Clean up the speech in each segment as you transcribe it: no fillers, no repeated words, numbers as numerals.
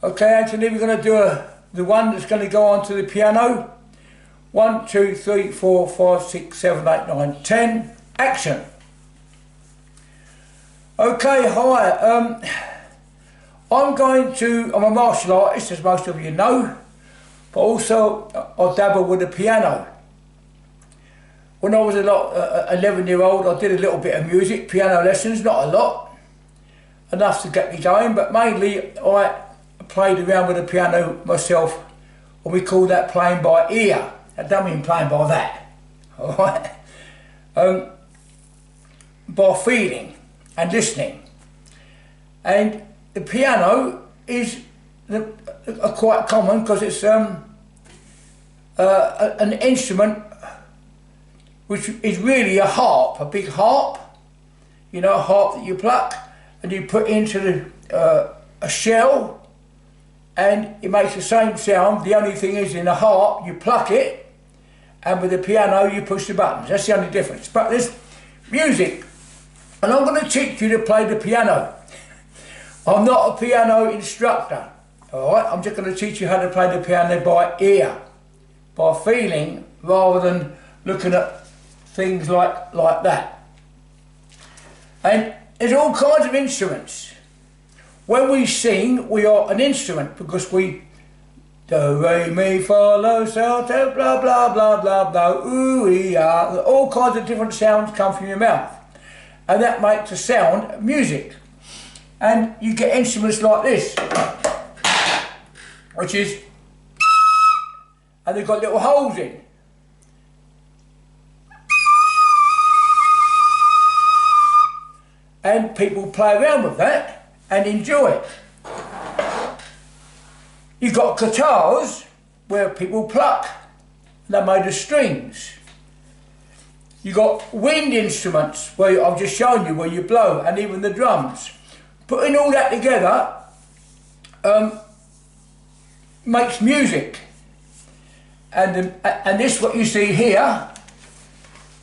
Okay, Anthony, we're going to do the one that's going to go onto the piano. 1, 2, 3, 4, 5, 6, 7, 8, 9, 10. Action. Okay, hi. I'm a martial artist, as most of you know, but also I dabble with the piano. When I was 11-year-old, I did a little bit of music, piano lessons, not a lot, enough to get me going, but mainly I played around with the piano myself, and we call that playing by ear. I don't mean playing by that, alright? By feeling and listening. And the piano is quite common because it's an instrument which is really a harp, a big harp, you know, a harp that you pluck and you put into a shell, and it makes the same sound. The only thing is, in the harp you pluck it, and with the piano you push the buttons. That's the only difference. But there's music, and I'm going to teach you to play the piano. I'm not a piano instructor, alright? I'm just going to teach you how to play the piano by ear, by feeling, rather than looking at things like that. And there's all kinds of instruments. When we sing, we are an instrument because we do, re, mi, fa, lo, sol, do, blah, blah, blah, blah, blah, ooh, ee, ah. All kinds of different sounds come from your mouth. And that makes a sound music. And you get instruments like this, which is, and they've got little holes in. And people play around with that and enjoy it. You've got guitars where people pluck, they're made of strings. You've got wind instruments where I've just shown you where you blow, and even the drums. Putting all that together makes music. And this, what you see here,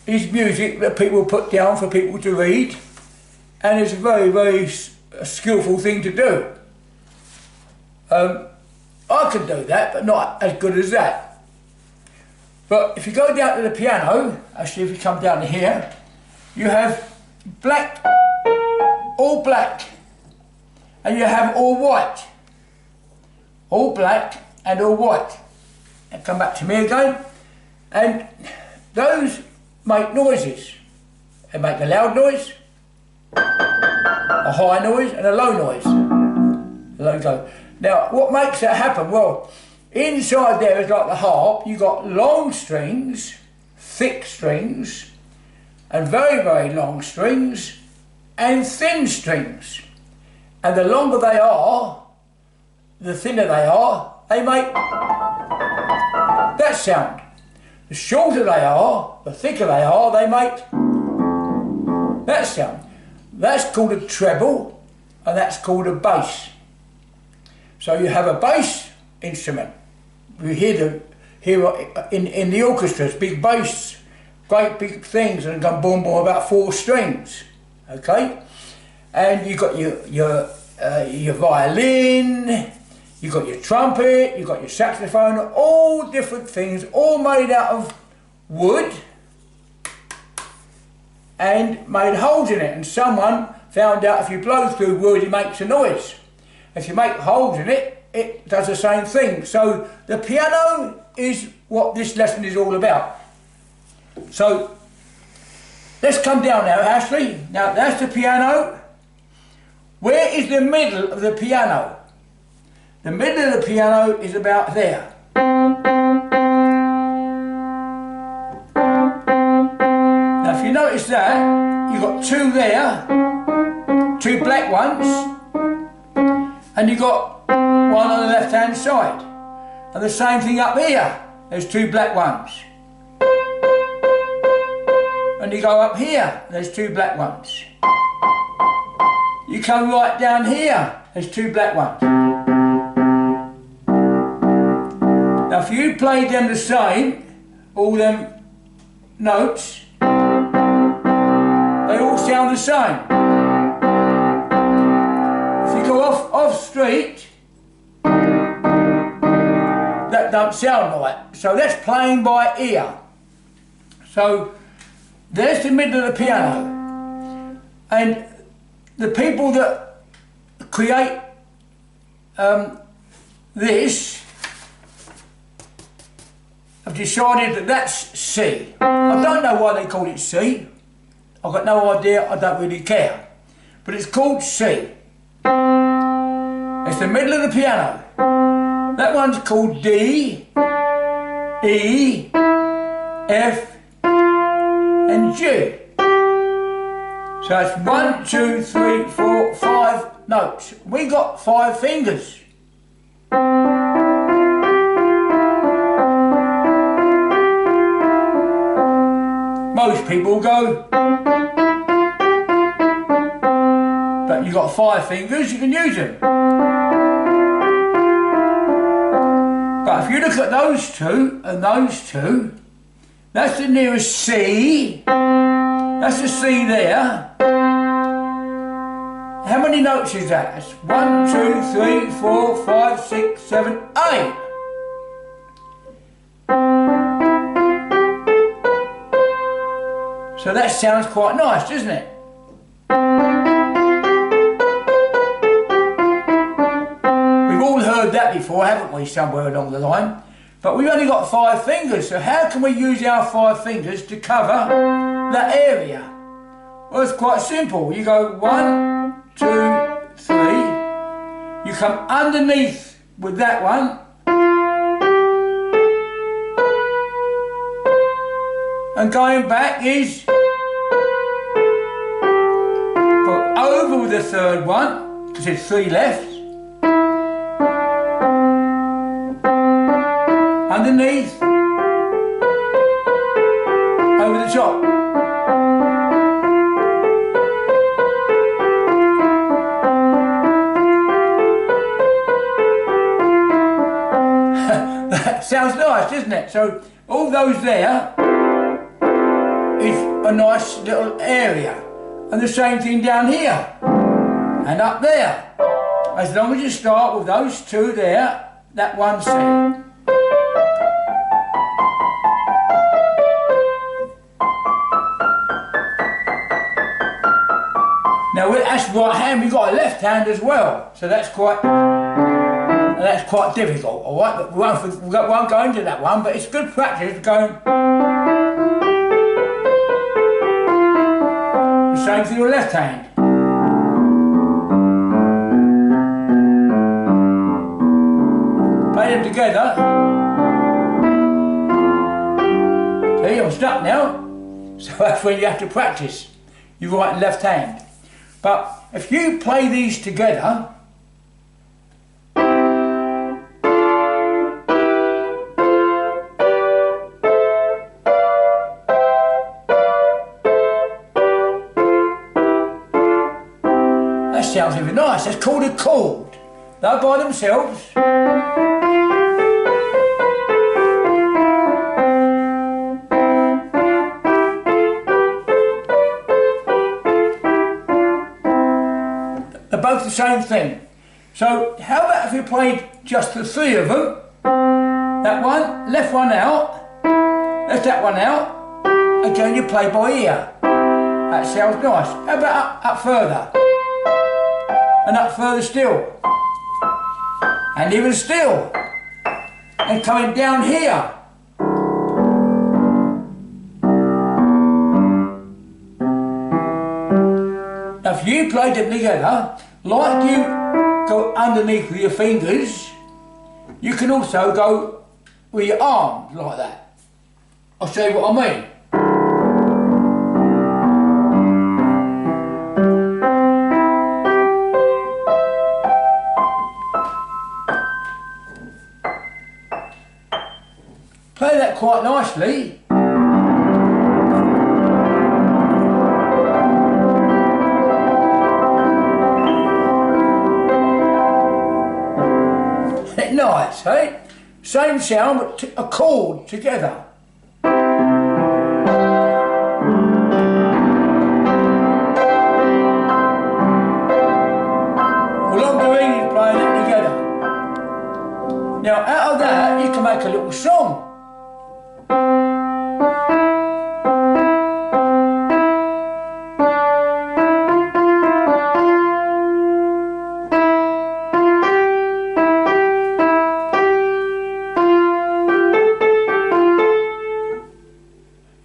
is music that people put down for people to read, and it's a very, very skillful thing to do. I can do that, but not as good as that. But if you go down to the piano, actually if you come down to here, you have black, all black, and you have all white. All black and all white. And come back to me again, and those make noises. They make a loud noise, a high noise and a low noise. Now, what makes that happen? Well, inside there is like the harp. You've got long strings, thick strings, and very, very long strings, and thin strings. And the longer they are, the thinner they make that sound. The shorter they are, the thicker they make that sound. That's called a treble, and that's called a bass. So you have a bass instrument. You hear in the orchestras, big bass, great big things, and come boom boom, about 4 strings. Okay, and you got your violin, you got your trumpet, you got your saxophone, all different things, all made out of wood and made holes in it. And someone found out if you blow through wood, it makes a noise. If you make holes in it, it does the same thing. So the piano is what this lesson is all about. So let's come down now, Ashley. Now that's the piano. Where is the middle of the piano? The middle of the piano is about there. Now if you notice that, you've got 2 there, 2 black ones, and you've got 1 on the left hand side. And the same thing up here, there's 2 black ones. And you go up here, there's 2 black ones. You come right down here, there's 2 black ones. Now if you play them the same, all them notes, they all sound the same. If you go off street, that don't sound right. So that's playing by ear. So there's the middle of the piano. And the people that create this have decided that that's C. I don't know why they call it C. I've got no idea, I don't really care. But it's called C. It's the middle of the piano. That one's called D, E, F, and G. So it's 1, 2, 3, 4, 5 notes. We got 5 fingers. Most people go, but you've got 5 fingers, you can use them. But if you look at those two and those two, that's the nearest C. That's the C there. How many notes is that? That's 1, 2, 3, 4, 5, 6, 7, 8. So that sounds quite nice, doesn't it? We've all heard that before, haven't we, somewhere along the line? But we've only got 5 fingers, so how can we use our 5 fingers to cover that area? Well, it's quite simple. You go 1, 2, 3. You come underneath with that one. And going back is go over with the third one, because there's 3 left. Underneath, over the top. That sounds nice, doesn't it? So all those there is a nice little area. And the same thing down here and up there. As long as you start with those 2 there, that one C. Now that's right hand, we've got a left hand as well, so that's quite difficult, all right? But we won't go into that one, but it's good practice going. The same thing with left hand. Play them together. See, I'm stuck now. So that's when you have to practice. You right and left hand. But if you play these together, that sounds even nice. That's called a chord. They're by themselves. They're both the same thing. So how about if we played just the 3 of them? That one, left one out, left that one out. Again, you play by ear. That sounds nice. How about up further? And up further still. And even still. And coming down here. Now if you play them together, like you go underneath with your fingers, you can also go with your arms like that. I'll show you what I mean. Play that quite nicely. Nice, eh? Same sound, but a chord together. Well, I'm doing is playing it together. Now out of that you can make a little song.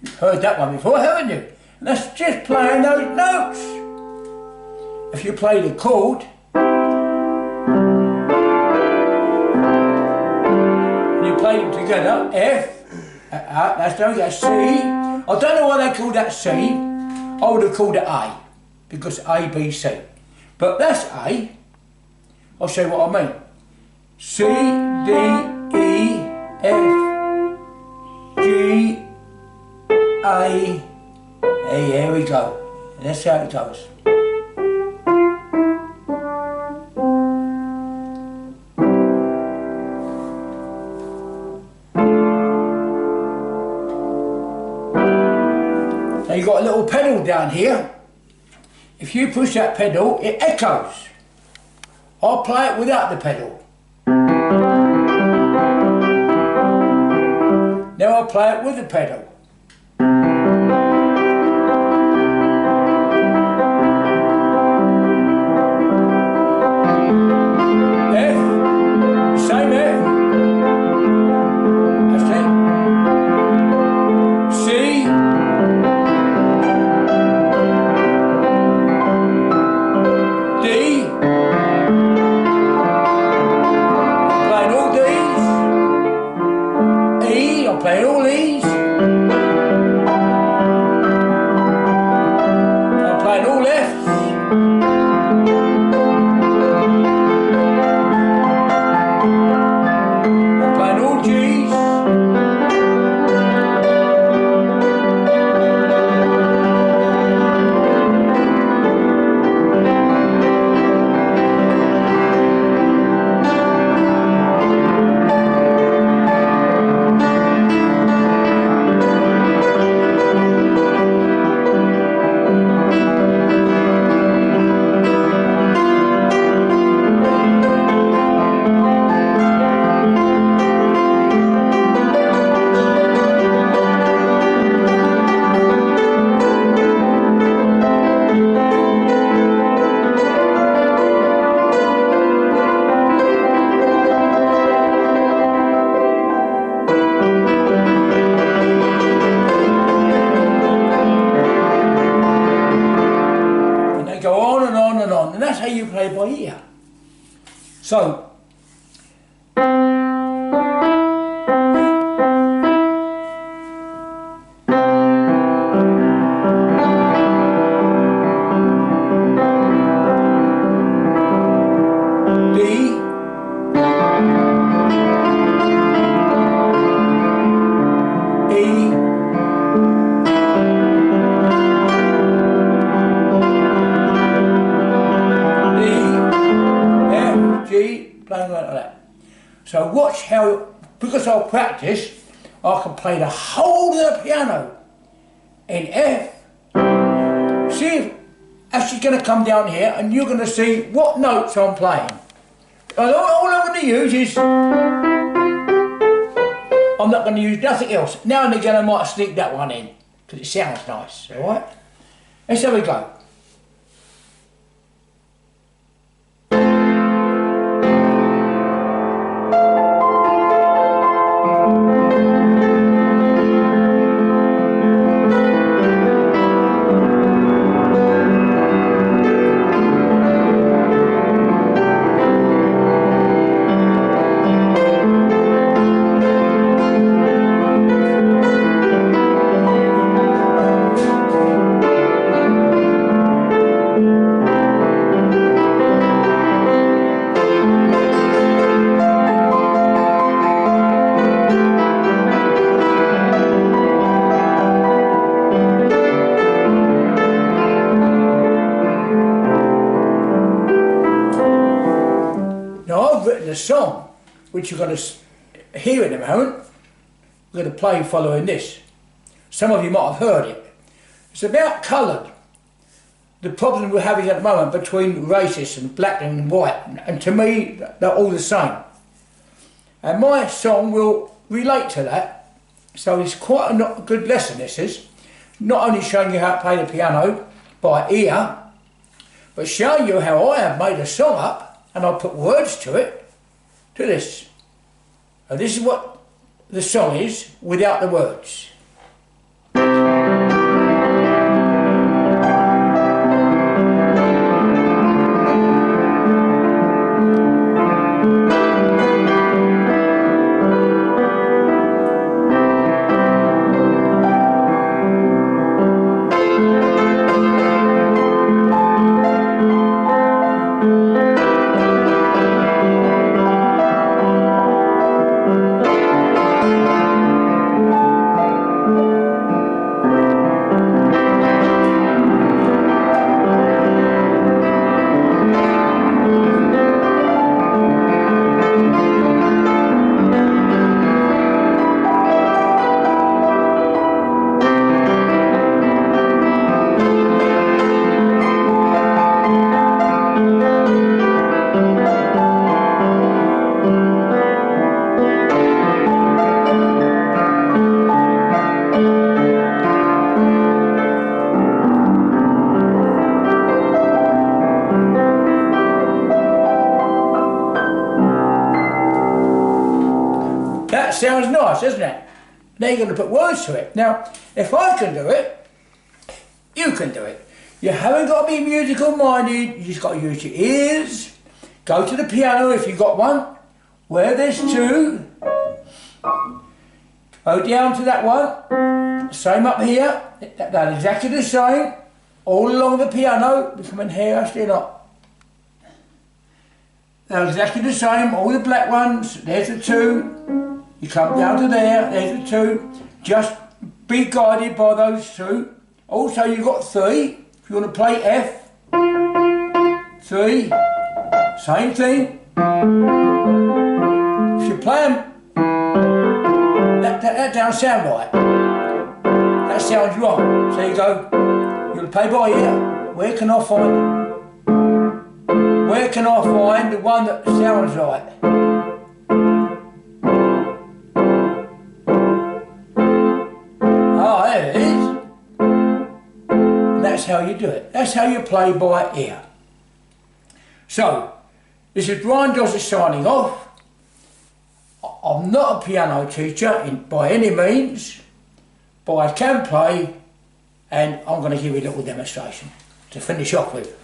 You've heard that one before, haven't you? And that's just playing those notes. If you play the chord, you play them together, F, that's down, that's C. I don't know why they call that C. I would have called it A, because A, B, C. But that's A. I'll show you what I mean. C, D, E, F, G, A. Hey, here we go. And that's how it goes. Now you've got a little pedal down here. If you push that pedal, it echoes. I'll play it without the pedal. Now I'll play it with the pedal. Playing all these. I'm playing all Fs. I'm playing all Gs. And that's how you play by ear. So, D, E, playing like that. So watch how, because I'll practice, I can play the whole of the piano in F. See if she's going to come down here and you're going to see what notes I'm playing. And all I'm going to use is, I'm not going to use nothing else. Now and again I might sneak that one in, because it sounds nice, alright? Let's have a go. The song, which you're going to hear in a moment, we're going to play following this. Some of you might have heard it. It's about coloured. The problem we're having at the moment between races and black and white, and to me they're all the same. And my song will relate to that. So it's quite a good lesson, this is. Not only showing you how to play the piano by ear, but showing you how I have made a song up and I put words to it, to this. And this is what the song is without the words. That sounds nice, doesn't it? Now you're going to put words to it. Now, if I can do it, you can do it. You haven't got to be musical minded, you just got to use your ears. Go to the piano if you've got one, where there's two. Go down to that one, same up here, they're exactly the same, all along the piano. We come in here, actually not. They're exactly the same, all the black ones, there's the two. You come down to there, there's the two. Just be guided by those two. Also you've got three, if you want to play F. Three, same thing. If you play them, that don't sound right. That sounds wrong. So you go, you'll play by ear. Where can I find the one that sounds right? Oh, there it is. And that's how you do it. That's how you play by ear. So, this is Brian Dossett signing off. I'm not a piano teacher by any means, but I can play, and I'm going to give you a little demonstration to finish off with.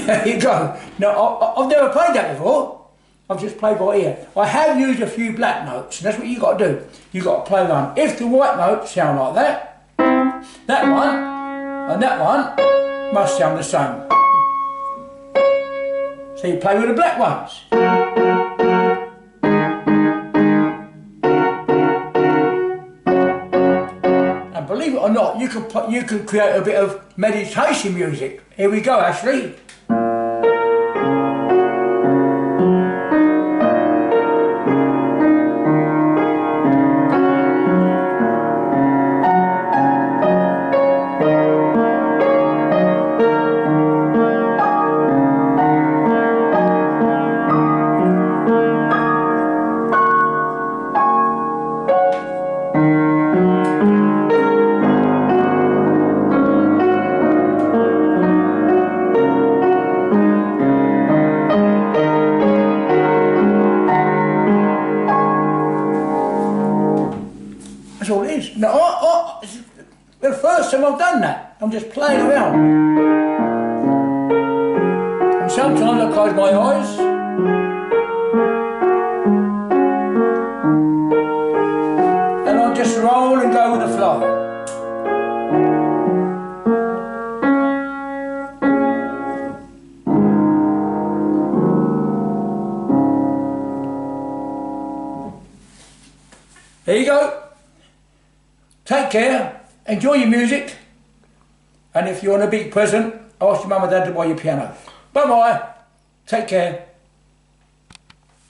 There you go. Now, I've never played that before. I've just played by ear. I have used a few black notes, and that's what you've got to do. You've got to play one. If the white notes sound like that, that one and that one must sound the same. So you play with the black ones. And believe it or not, you can create a bit of meditation music. Here we go, Ashley. is. No, it's the first time I've done that. I'm just playing around. And sometimes I close my eyes. And I just roll and go with the flow. There you go. Take care. Enjoy your music. And if you want a big present, ask your mum and dad to buy your piano. Bye-bye. Take care.